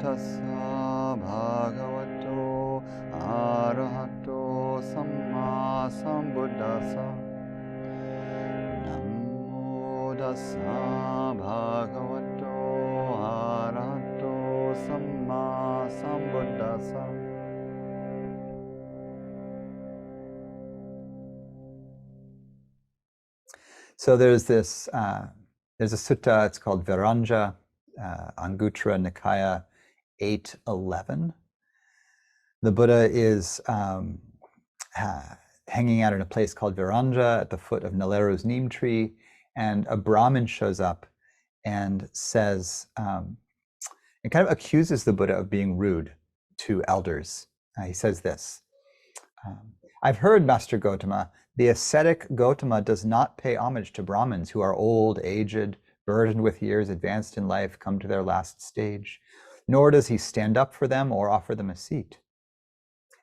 tassa bhagavato arahato sammāsambuddhassa. Namo tassa bhagavato arahato sammāsambuddhassa. So there's this, there's a sutta, it's called Viranja, Anguttara Nikaya 8:11. The Buddha is hanging out in a place called Viranja at the foot of Naleru's neem tree, and a Brahmin shows up and says, it kind of accuses the Buddha of being rude to elders. He says this, I've heard, Master Gotama, the ascetic Gotama does not pay homage to Brahmins who are old, aged, burdened with years, advanced in life, come to their last stage, nor does he stand up for them or offer them a seat.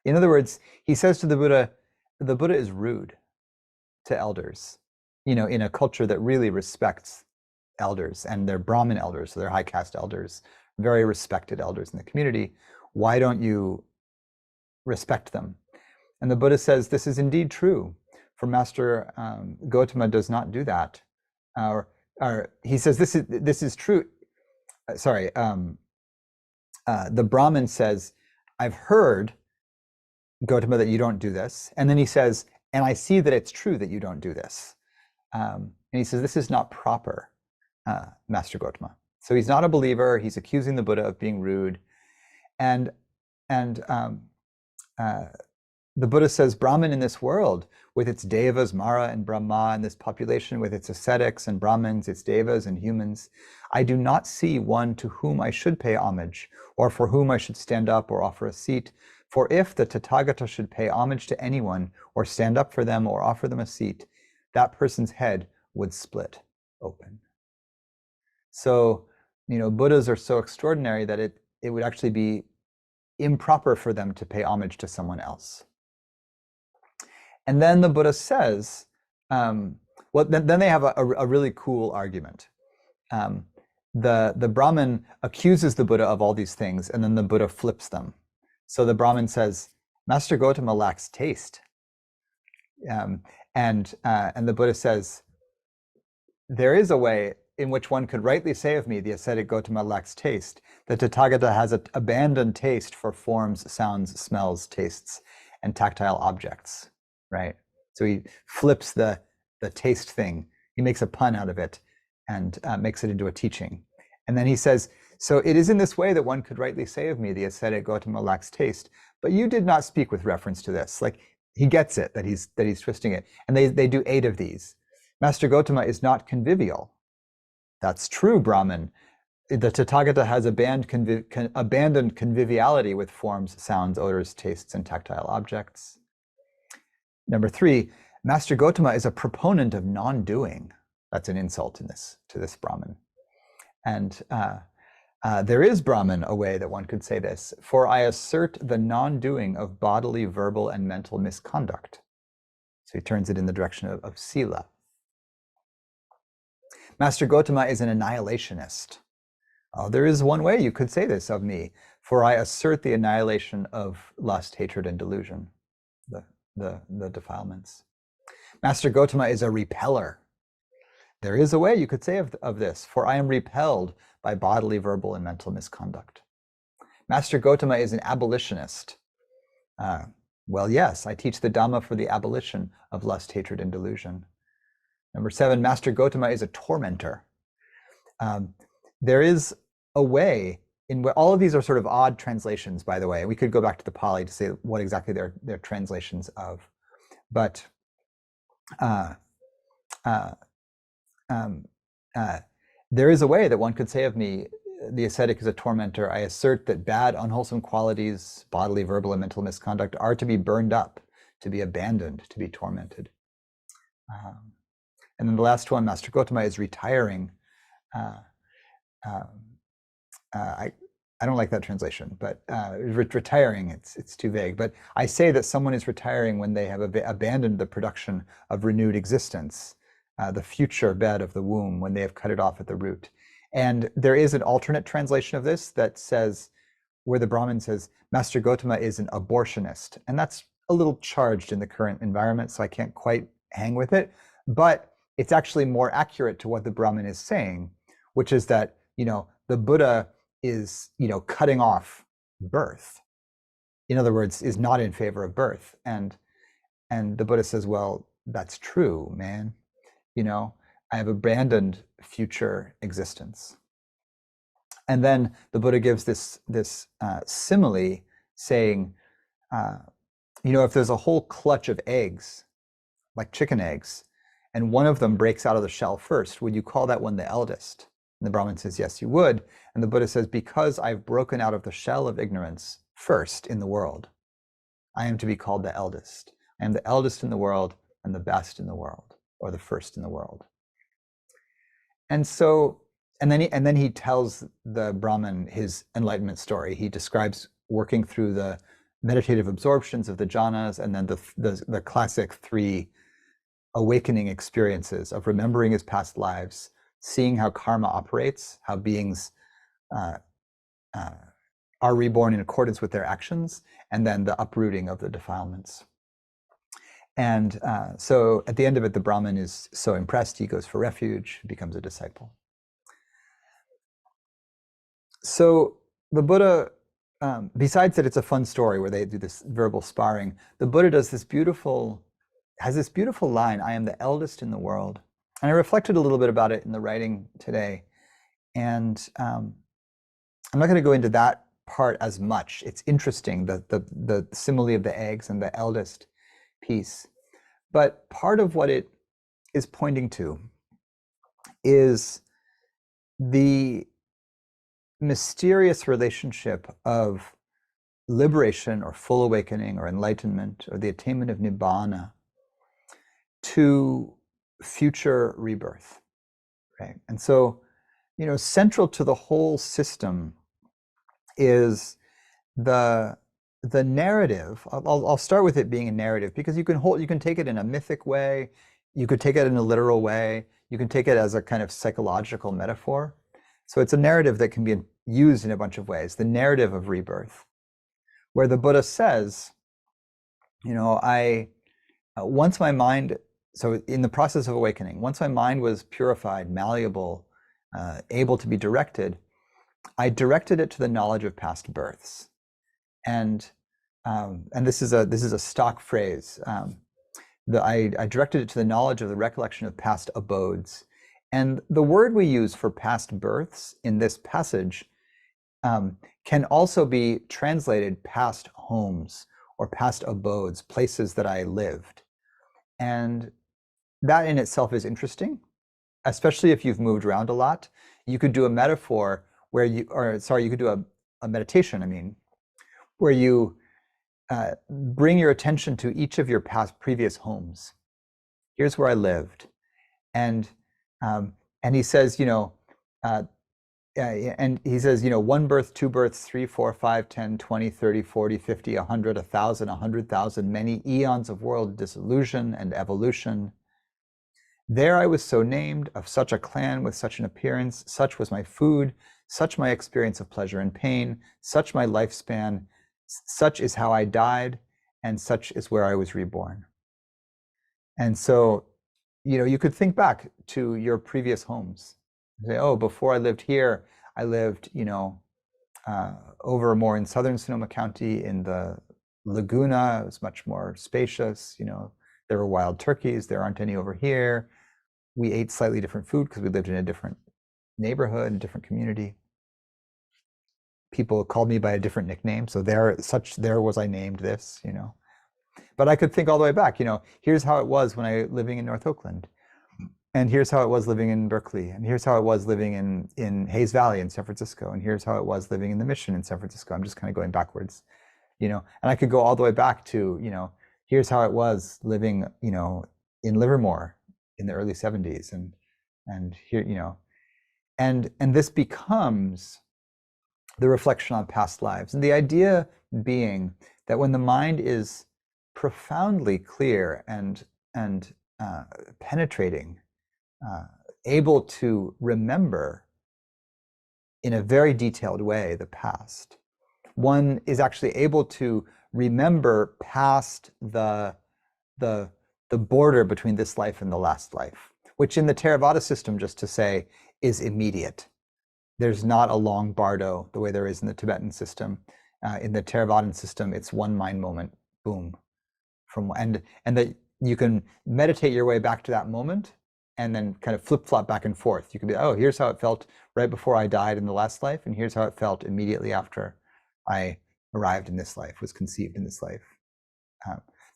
In other words, he says to the Buddha is rude to elders, you know, in a culture that really respects elders, and they're Brahmin elders, so they're high caste elders, very respected elders in the community. Why don't you respect them? And the Buddha says, this is indeed true, for Master Gotama does not do that. Or he says, this is true. Sorry, the Brahmin says, I've heard, Gotama, that you don't do this. And then he says, and I see that it's true that you don't do this. And he says, this is not proper, Master Gotama. So he's not a believer. He's accusing the Buddha of being rude. And the Buddha says, Brahmin in this world, with its devas, Mara and Brahma, and this population with its ascetics and Brahmins, its devas and humans, I do not see one to whom I should pay homage, or for whom I should stand up or offer a seat. For if the Tathagata should pay homage to anyone, or stand up for them or offer them a seat, that person's head would split open. So, you know, Buddhas are so extraordinary that it would actually be improper for them to pay homage to someone else. And then the Buddha says, well, then they have a really cool argument. The Brahmin accuses the Buddha of all these things, and then the Buddha flips them. So the Brahmin says, Master Gotama lacks taste. And the Buddha says, there is a way in which one could rightly say of me, the ascetic Gotama lacks taste. The Tathagata has abandoned taste for forms, sounds, smells, tastes, and tactile objects, right? So he flips the taste thing. He makes a pun out of it and makes it into a teaching. And then he says, so it is in this way that one could rightly say of me, the ascetic Gotama lacks taste, but you did not speak with reference to this. Like, he gets it, that he's twisting it. And they do 8 of these. Master Gotama is not convivial. That's true, Brahmin. The Tathagata has abandoned conviviality with forms, sounds, odors, tastes, and tactile objects. Number 3, Master Gotama is a proponent of non-doing. That's an insult to this Brahmin. And there is, Brahmin, a way that one could say this, for I assert the non-doing of bodily, verbal, and mental misconduct. So he turns it in the direction of sila. Master Gotama is an annihilationist. There is one way you could say this of me, for I assert the annihilation of lust, hatred, and delusion, the defilements. Master Gotama is a repeller. There is a way you could say of this, for I am repelled by bodily, verbal, and mental misconduct. Master Gotama is an abolitionist. Well, yes, I teach the Dhamma for the abolition of lust, hatred, and delusion. Number 7, Master Gotama is a tormentor. There is a way in where all of these are sort of odd translations, by the way. We could go back to the Pali to say what exactly they're translations of. But there is a way that one could say of me, the ascetic is a tormentor. I assert that bad, unwholesome qualities, bodily, verbal, and mental misconduct are to be burned up, to be abandoned, to be tormented. And then the last one, Master Gotama is retiring. I don't like that translation, but retiring, it's too vague. But I say that someone is retiring when they have abandoned the production of renewed existence, the future bed of the womb, when they have cut it off at the root. And there is an alternate translation of this that says where the Brahmin says Master Gotama is an abortionist, and that's a little charged in the current environment, so I can't quite hang with it, but it's actually more accurate to what the Brahmin is saying, which is that, the Buddha is, cutting off birth. In other words, is not in favor of birth. And the Buddha says, well, that's true, man. I have abandoned future existence. And then the Buddha gives this simile saying, if there's a whole clutch of eggs, like chicken eggs, and one of them breaks out of the shell first, would you call that one the eldest? And the Brahmin says, yes, you would. And the Buddha says, because I've broken out of the shell of ignorance first in the world, I am to be called the eldest. I am the eldest in the world and the best in the world, or the first in the world. And so, and then he tells the Brahmin his enlightenment story. He describes working through the meditative absorptions of the jhanas, and then the classic 3 awakening experiences of remembering his past lives, seeing how karma operates, how beings are reborn in accordance with their actions, and then the uprooting of the defilements. And so at the end of it, the Brahmin is so impressed, he goes for refuge, becomes a disciple. So the Buddha, besides that it's a fun story where they do this verbal sparring, the Buddha has this beautiful line, I am the eldest in the world. And I reflected a little bit about it in the writing today. And I'm not going to go into that part as much. It's interesting, the simile of the eggs and the eldest piece. But part of what it is pointing to is the mysterious relationship of liberation or full awakening or enlightenment or the attainment of nibbana to future rebirth, right? And so, central to the whole system is the narrative. I'll start with it being a narrative, because you can take it in a mythic way, you could take it in a literal way, you can take it as a kind of psychological metaphor. So it's a narrative that can be used in a bunch of ways. The narrative of rebirth, where the Buddha says, once my mind, so in the process of awakening, once my mind was purified, malleable, able to be directed, I directed it to the knowledge of past births. And this is a stock phrase. I directed it to the knowledge of the recollection of past abodes. And the word we use for past births in this passage can also be translated past homes or past abodes, places that I lived. And that in itself is interesting, especially if you've moved around a lot. You could do a metaphor where you could do a meditation, where you bring your attention to each of your previous homes. Here's where I lived. And he says, and he says, 1 birth, 2 births, 3, 4, 5, 10, 20, 30, 40, 50, 100, 1,000, 100,000, many eons of world dissolution and evolution. There I was so named, of such a clan with such an appearance, such was my food, such my experience of pleasure and pain, such my lifespan, such is how I died, and such is where I was reborn. And so, you could think back to your previous homes. Say, oh, before I lived here, I lived, over more in southern Sonoma County in the Laguna. It was much more spacious. There were wild turkeys. There aren't any over here. We ate slightly different food because we lived in a different neighborhood, a different community. People called me by a different nickname. So there was I named this, But I could think all the way back, here's how it was when I living in North Oakland. And here's how it was living in Berkeley. And here's how it was living in Hayes Valley in San Francisco. And here's how it was living in the Mission in San Francisco. I'm just kind of going backwards, And I could go all the way back to, here's how it was living, in Livermore in the early 70s. And here, and this becomes the reflection on past lives. And the idea being that when the mind is profoundly clear and penetrating, able to remember in a very detailed way the past, one is actually able to remember past the border between this life and the last life, which in the Theravada system, just to say, is immediate. There's not a long bardo the way there is in the Tibetan system. In the Theravadan system, it's one mind moment, boom, and that you can meditate your way back to that moment and then kind of flip-flop back and forth. You can be, oh, here's how it felt right before I died in the last life, and here's how it felt immediately after I arrived in this life, was conceived in this life.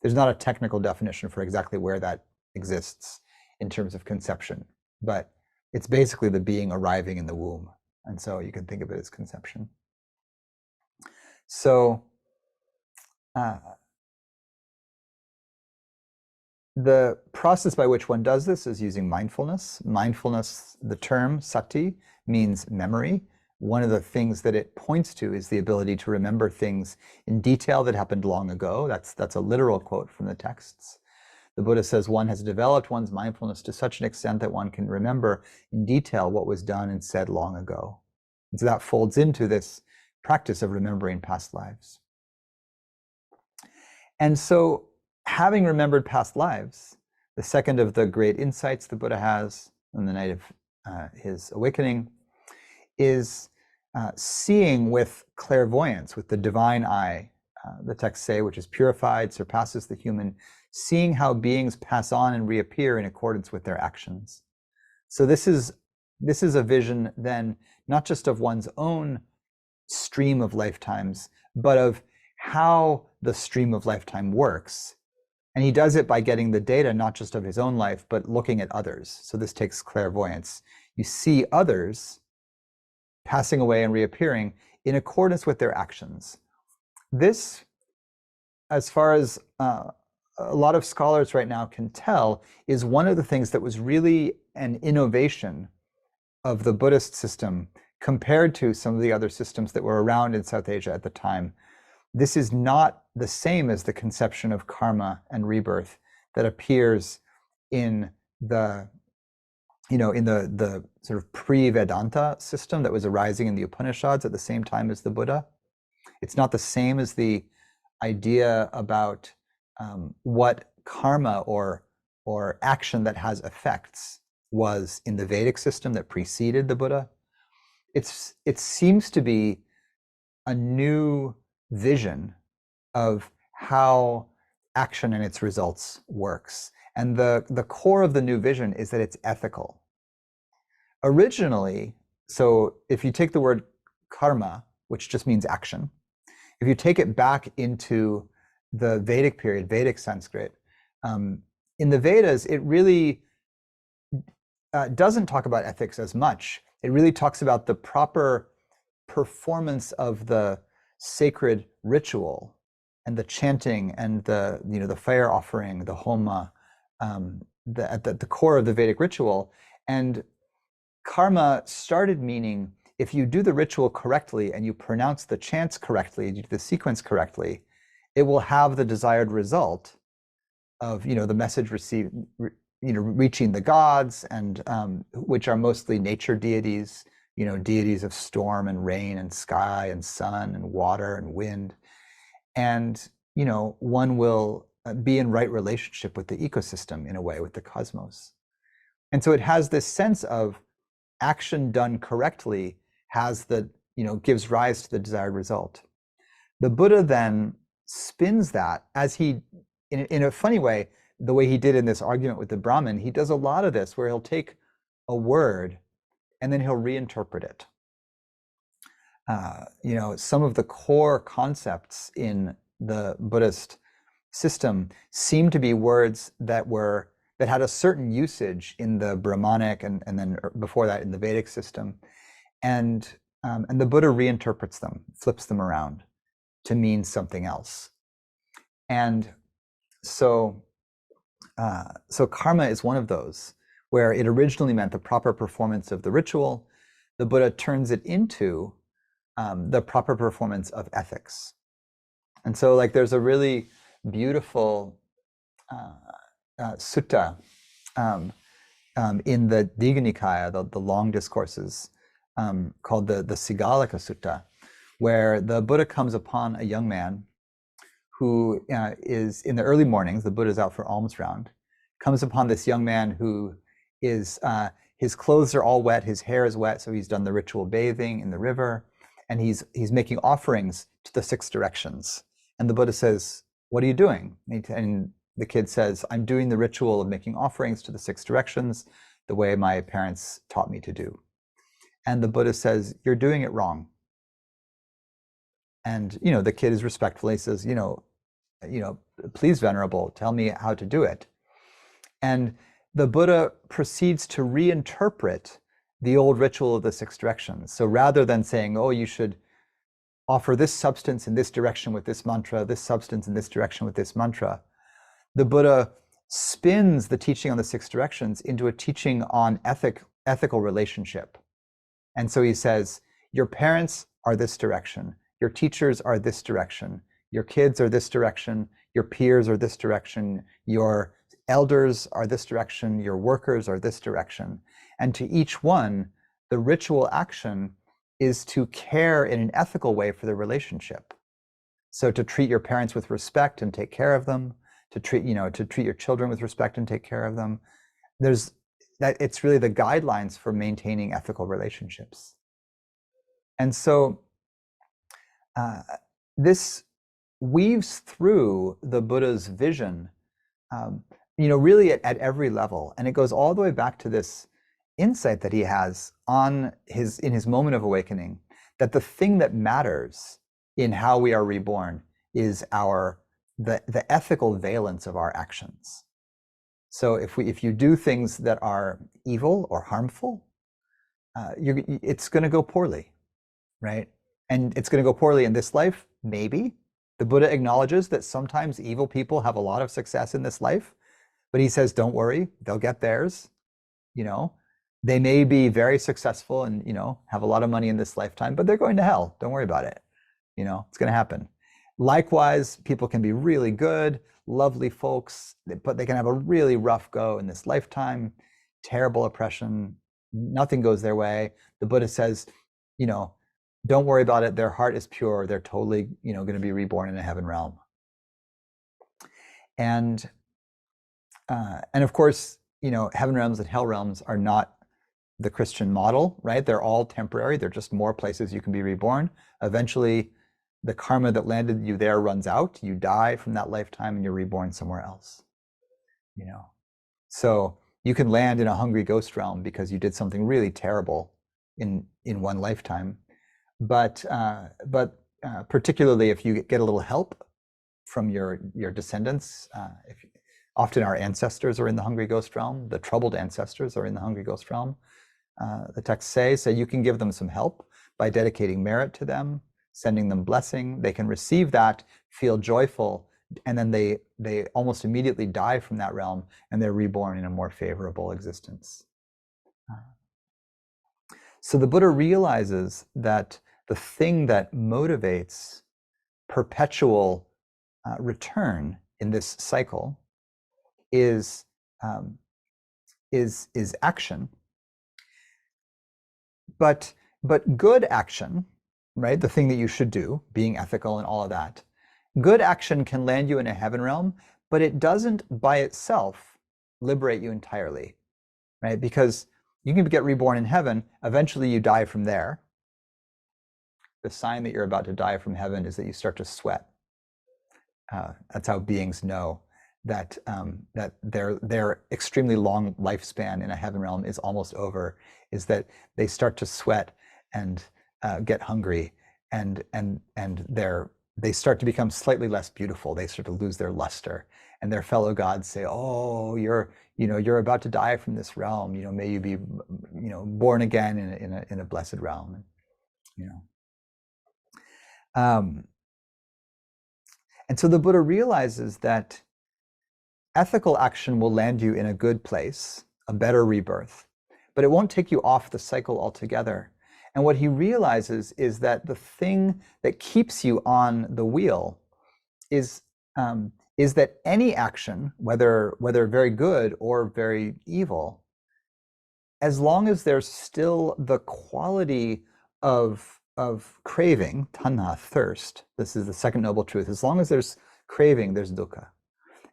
There's not a technical definition for exactly where that exists in terms of conception, but it's basically the being arriving in the womb. And so you can think of it as conception. So the process by which one does this is using mindfulness. Mindfulness, the term sati, means memory. One of the things that it points to is the ability to remember things in detail that happened long ago. That's a literal quote from the texts. The Buddha says one has developed one's mindfulness to such an extent that one can remember in detail what was done and said long ago. And so that folds into this practice of remembering past lives. And so, having remembered past lives, the second of the great insights the Buddha has on the night of his awakening is seeing with clairvoyance, with the divine eye, the texts say, which is purified, surpasses the human, seeing how beings pass on and reappear in accordance with their actions. So this is a vision then, not just of one's own stream of lifetimes, but of how the stream of lifetime works. And he does it by getting the data, not just of his own life, but looking at others. So this takes clairvoyance. You see others passing away and reappearing in accordance with their actions. This, as far as a lot of scholars right now can tell, is one of the things that was really an innovation of the Buddhist system compared to some of the other systems that were around in South Asia at the time. This is not the same as the conception of karma and rebirth that appears in the sort of pre-Vedanta system that was arising in the Upanishads at the same time as the Buddha. It's not the same as the idea about what karma or action that has effects was in the Vedic system that preceded the Buddha. It seems to be a new vision of how action and its results works. And the core of the new vision is that it's ethical. Originally, so if you take the word karma, which just means action, if you take it back into the Vedic period, Vedic Sanskrit, in the Vedas, it really doesn't talk about ethics as much. It really talks about the proper performance of the sacred ritual and the chanting and the fire offering, the homa, at the core of the Vedic ritual. And karma started meaning if you do the ritual correctly and you pronounce the chants correctly, you do the sequence correctly, it will have the desired result of the message received, reaching the gods, and which are mostly nature deities, deities of storm and rain and sky and sun and water and wind. And one will be in right relationship with the ecosystem in a way, with the cosmos. And so it has this sense of action done correctly gives rise to the desired result. The Buddha then spins that as he, in a funny way, the way he did in this argument with the Brahmin, he does a lot of this where he'll take a word and then he'll reinterpret it. Some of the core concepts in the Buddhist system seem to be words that had a certain usage in the Brahmanic and then before that in the Vedic system, and the Buddha reinterprets them, flips them around to mean something else. And so karma is one of those where it originally meant the proper performance of the ritual. The Buddha turns it into the proper performance of ethics. And so there's a really beautiful sutta in the Digha Nikaya, the long discourses, called the Sigalika Sutta, where the Buddha comes upon a young man who is in the early mornings. The Buddha's out for alms round, comes upon this young man who is, his clothes are all wet, his hair is wet, so he's done the ritual bathing in the river, and he's making offerings to the 6 directions. And the Buddha says, "What are you doing?" And the kid says, "I'm doing the ritual of making offerings to the 6 directions the way my parents taught me to do." And the Buddha says, "You're doing it wrong." And the kid is respectfully says, "Please, Venerable, tell me how to do it." And the Buddha proceeds to reinterpret the old ritual of the 6 directions. So rather than saying, "Oh, you should offer this substance in this direction with this mantra, this substance in this direction with this mantra," the Buddha spins the teaching on the 6 directions into a teaching on ethical relationship. And so he says, your parents are this direction, your teachers are this direction, your kids are this direction, your peers are this direction, your elders are this direction, your workers are this direction. And to each one, the ritual action is to care in an ethical way for the relationship. So to treat your parents with respect and take care of them, to treat your children with respect and take care of them. It's really the guidelines for maintaining ethical relationships. And so this weaves through the Buddha's vision, really at every level. And it goes all the way back to this insight that he has in his moment of awakening, that the thing that matters in how we are reborn is the ethical valence of our actions. So if you do things that are evil or harmful, it's going to go poorly, right? And it's going to go poorly in this life, maybe. The Buddha acknowledges that sometimes evil people have a lot of success in this life, but he says, don't worry, they'll get theirs. They may be very successful and have a lot of money in this lifetime, but they're going to hell. Don't worry about it. It's going to happen. Likewise, people can be really good, lovely folks, but they can have a really rough go in this lifetime, terrible oppression, nothing goes their way. The Buddha says, don't worry about it. Their heart is pure. They're totally, going to be reborn in a heaven realm. And of course, heaven realms and hell realms are not the Christian model, right? They're all temporary. They're just more places you can be reborn. Eventually, the karma that landed you there runs out. You die from that lifetime and you're reborn somewhere else. So you can land in a hungry ghost realm because you did something really terrible in one lifetime. But particularly if you get a little help from your descendants, often our ancestors are in the hungry ghost realm. The troubled ancestors are in the hungry ghost realm. The texts say, so you can give them some help by dedicating merit to them, sending them blessing. They can receive that, feel joyful, and then they almost immediately die from that realm and they're reborn in a more favorable existence. So the Buddha realizes that the thing that motivates perpetual return in this cycle is action, but good action, right? The thing that you should do, being ethical and all of that. Good action can land you in a heaven realm, but it doesn't by itself liberate you entirely, right? Because you can get reborn in heaven, eventually you die from there. The sign that you're about to die from heaven is that you start to sweat. That's how beings know that their extremely long lifespan in a heaven realm is almost over, is that they start to sweat and get hungry, and they start to become slightly less beautiful. They start to lose their luster, and their fellow gods say, "Oh, you're about to die from this realm. May you be, born again in a blessed realm." And so the Buddha realizes that ethical action will land you in a good place, a better rebirth, but it won't take you off the cycle altogether. And what he realizes is that the thing that keeps you on the wheel is that any action, whether very good or very evil, as long as there's still the quality of craving, tanha, thirst, this is the second noble truth. As long as there's craving, there's dukkha.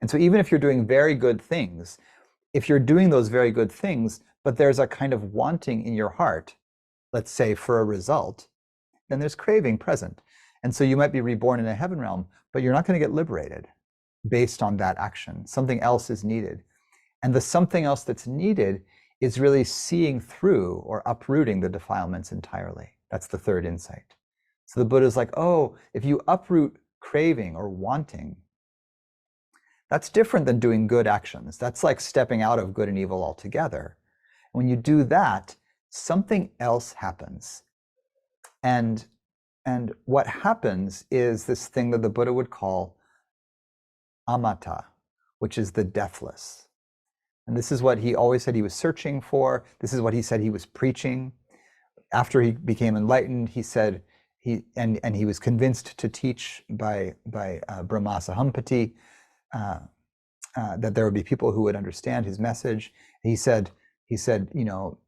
And so even if you're doing very good things, if you're doing those very good things, but there's a kind of wanting in your heart, let's say for a result, then there's craving present. And so you might be reborn in a heaven realm, but you're not going to get liberated based on that action. Something else is needed. And the something else that's needed is really seeing through or uprooting the defilements entirely. That's the third insight. So the Buddha's like, oh, if you uproot craving or wanting, that's different than doing good actions. That's like stepping out of good and evil altogether. When you do that, something else happens. And what happens is this thing that the Buddha would call amata, which is the deathless. And this is what he always said he was searching for. This is what he said he was preaching. After he became enlightened, he said he was convinced to teach by Brahmasahampati that there would be people who would understand his message. He said,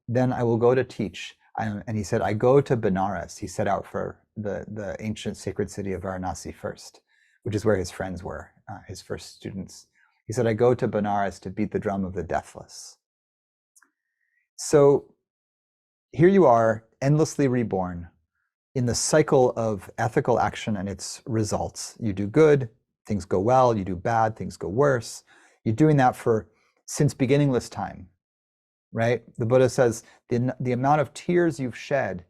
then I will go to teach. And he said, I go to Benares. He set out for the ancient sacred city of Varanasi first, which is where his friends were, his first students. He said, I go to Benares to beat the drum of the deathless. So here you are, endlessly reborn in the cycle of ethical action and its results. You do good, things go well. You do bad, things go worse. You're doing that since beginningless time, right? The Buddha says the amount of tears you've shed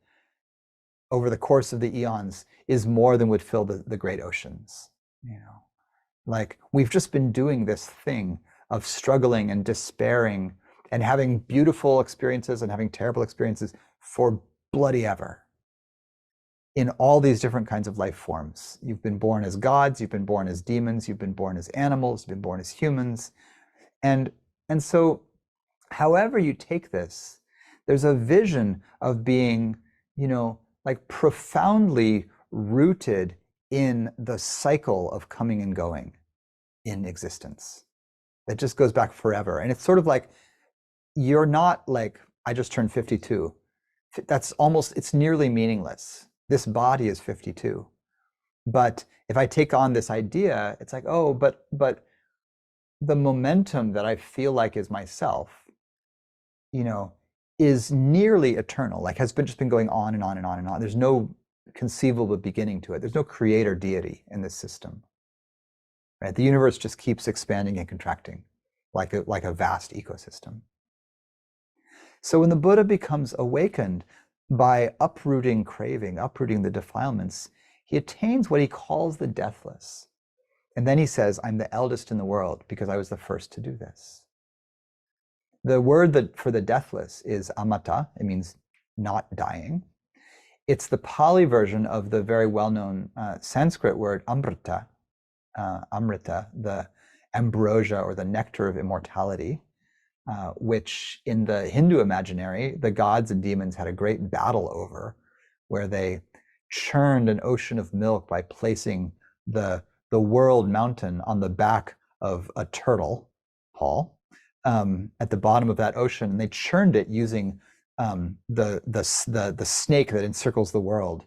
over the course of the eons is more than would fill the great oceans. Like we've just been doing this thing of struggling and despairing and having beautiful experiences and having terrible experiences for bloody ever in all these different kinds of life forms. You've been born as gods, you've been born as demons, you've been born as animals, you've been born as humans. And so however you take this, there's a vision of being, like profoundly rooted in the cycle of coming and going in existence that just goes back forever. And it's sort of like, you're not like, I just turned 52. It's nearly meaningless. This body is 52. But if I take on this idea, it's like, oh, but the momentum that I feel like is myself, is nearly eternal, like has just been going on and on and on and on. There's no conceivable beginning to it. There's no creator deity in this system. Right? The universe just keeps expanding and contracting like a vast ecosystem. So when the Buddha becomes awakened by uprooting craving, uprooting the defilements, he attains what he calls the deathless. And then he says, I'm the eldest in the world because I was the first to do this. The word for the deathless is amata. It means not dying. It's the Pali version of the very well-known Sanskrit word amrita, the ambrosia or the nectar of immortality, which in the Hindu imaginary, the gods and demons had a great battle over, where they churned an ocean of milk by placing the world mountain on the back of a turtle, Paul, at the bottom of that ocean, and they churned it using the snake that encircles the world,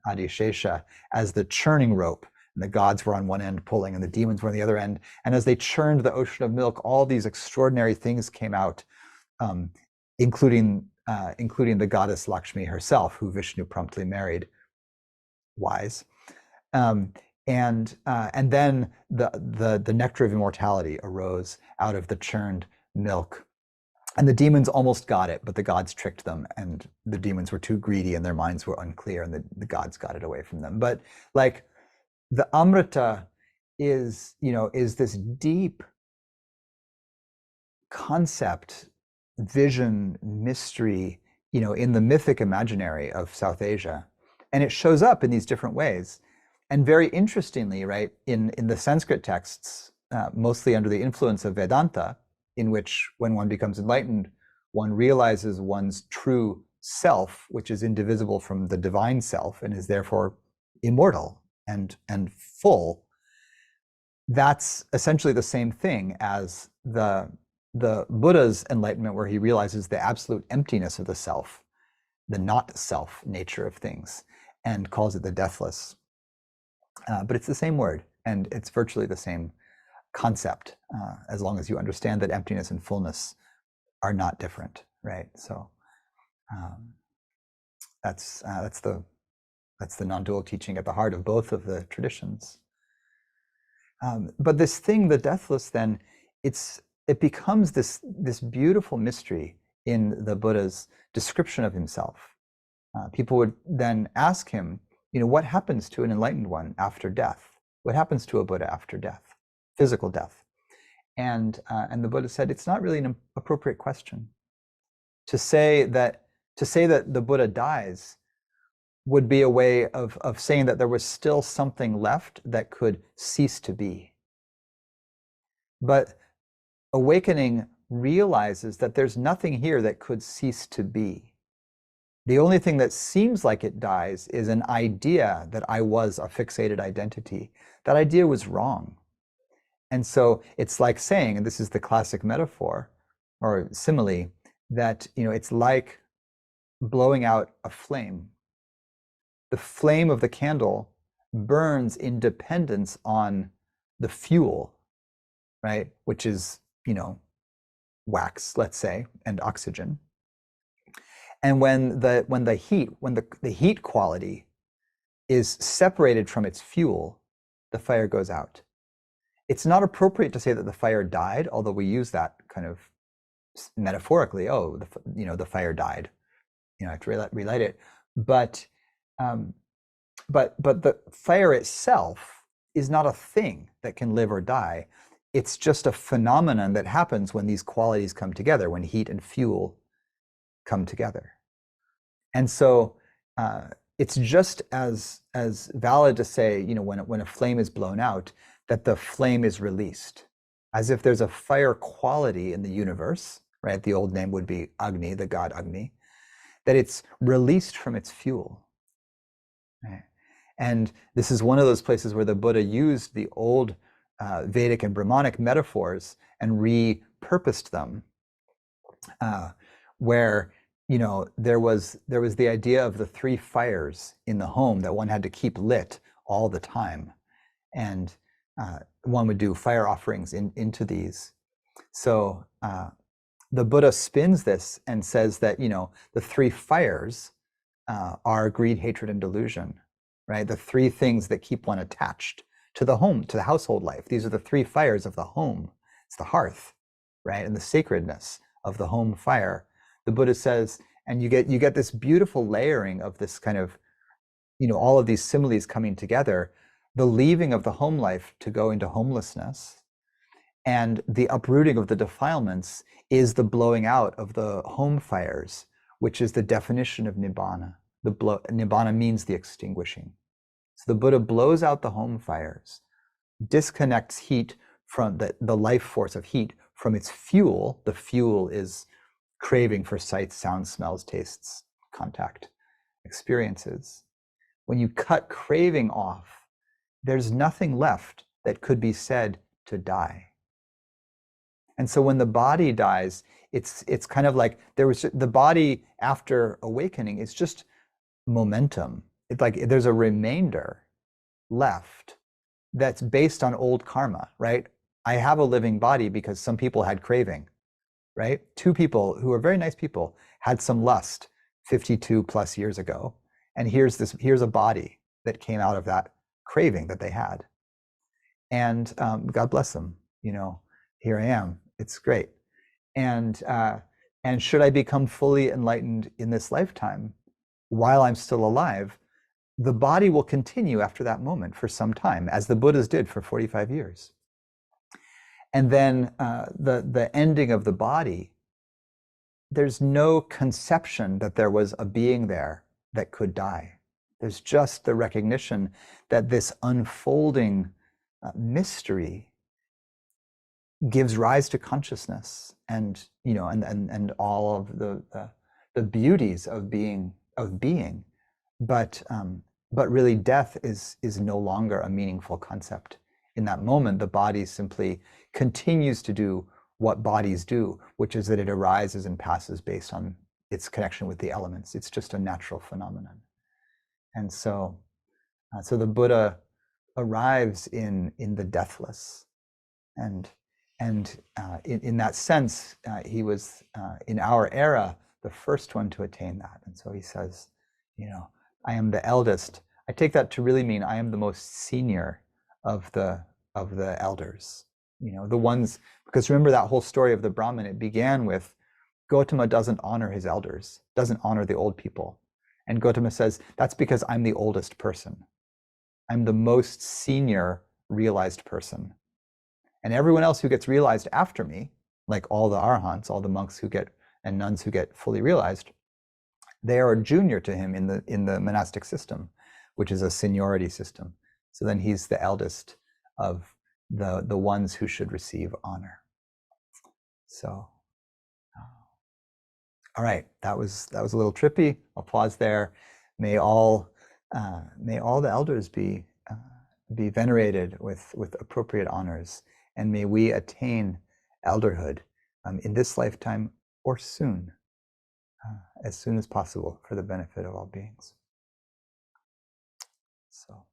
Adishesha, as the churning rope. And the gods were on one end pulling and the demons were on the other end. And as they churned the ocean of milk, all these extraordinary things came out, including the goddess Lakshmi herself, who Vishnu promptly married. Wise. And then the nectar of immortality arose out of the churned milk. And the demons almost got it, but the gods tricked them, and the demons were too greedy and their minds were unclear, and the gods got it away from them. But like, the amrita is this deep concept, vision, mystery, in the mythic imaginary of South Asia. And it shows up in these different ways. And very interestingly, right, in the Sanskrit texts, mostly under the influence of Vedanta, in which when one becomes enlightened, one realizes one's true self, which is indivisible from the divine self and is therefore immortal and full. That's essentially the same thing as the Buddha's enlightenment, where he realizes the absolute emptiness of the self not self nature of things, and calls it the deathless. But it's the same word, and it's virtually the same concept, as long as you understand that emptiness and fullness are not different, right? So that's the non-dual teaching at the heart of both of the traditions. But this thing, the deathless, then it becomes this beautiful mystery in the Buddha's description of himself. People would then ask him, what happens to an enlightened one after death? What happens to a Buddha after death, physical death? And the Buddha said, it's not really an appropriate question. To say that the Buddha dies would be a way of saying that there was still something left that could cease to be. But awakening realizes that there's nothing here that could cease to be. The only thing that seems like it dies is an idea that I was a fixated identity. That idea was wrong. And so it's like saying, and this is the classic metaphor or simile, that it's like blowing out a flame. The flame of the candle burns in dependence on the fuel, right? Which is, wax, let's say, and oxygen. And when the heat quality is separated from its fuel, the fire goes out. It's not appropriate to say that the fire died, although we use that kind of metaphorically. Oh, the fire died. I have to relight it. But the fire itself is not a thing that can live or die. It's just a phenomenon that happens when these qualities come together, when heat and fuel come together. And so it's just as valid to say, when a flame is blown out, that the flame is released, as if there's a fire quality in the universe, right? The old name would be Agni, the god Agni, that it's released from its fuel. Right? And this is one of those places where the Buddha used the old Vedic and Brahmanic metaphors and repurposed them, where there was the idea of the three fires in the home that one had to keep lit all the time, and one would do fire offerings into these. So the Buddha spins this and says that the three fires are greed, hatred, and delusion, right? The three things that keep one attached to the home, to the household life. These are the three fires of the home. It's the hearth, right? And the sacredness of the home fire. The Buddha says, and you get this beautiful layering of this kind of, all of these similes coming together, the leaving of the home life to go into homelessness, and the uprooting of the defilements is the blowing out of the home fires, which is the definition of nibbana. Nibbana means the extinguishing. So the Buddha blows out the home fires, disconnects heat from the life force of heat from its fuel. The fuel is craving for sights, sounds, smells, tastes, contact, experiences. When you cut craving off, there's nothing left that could be said to die. And so when the body dies, it's kind of like the body after awakening is just momentum. It's like there's a remainder left that's based on old karma, right? I have a living body because some people had craving, right? Two people who are very nice people had some lust 52 plus years ago. And here's a body that came out of that craving that they had. And God bless them, here I am. It's great. And should I become fully enlightened in this lifetime while I'm still alive, the body will continue after that moment for some time, as the Buddhas did for 45 years. And then the ending of the body, there's no conception that there was a being there that could die. There's just the recognition that this unfolding mystery gives rise to consciousness, and and all of the beauties of being, but really death is no longer a meaningful concept. In that moment, the body simply continues to do what bodies do, which is that it arises and passes based on its connection with the elements. It's just a natural phenomenon. And so, so the Buddha arrives in the deathless, and in that sense, he was in our era the first one to attain that. And so he says, I am the eldest. I take that to really mean I am the most senior of the elders. The ones, because remember that whole story of the Brahmin, it began with Gautama doesn't honor his elders, doesn't honor the old people. And Gautama says, that's because I'm the oldest person. I'm the most senior realized person. And everyone else who gets realized after me, like all the Arahants, all the monks who get and nuns who get fully realized, they are junior to him in the monastic system, which is a seniority system. So then he's the eldest of the ones who should receive honor. So, all right, that was a little trippy. I'll pause there. May all the elders be venerated with appropriate honors, and may we attain elderhood in this lifetime or soon, as soon as possible, for the benefit of all beings. So.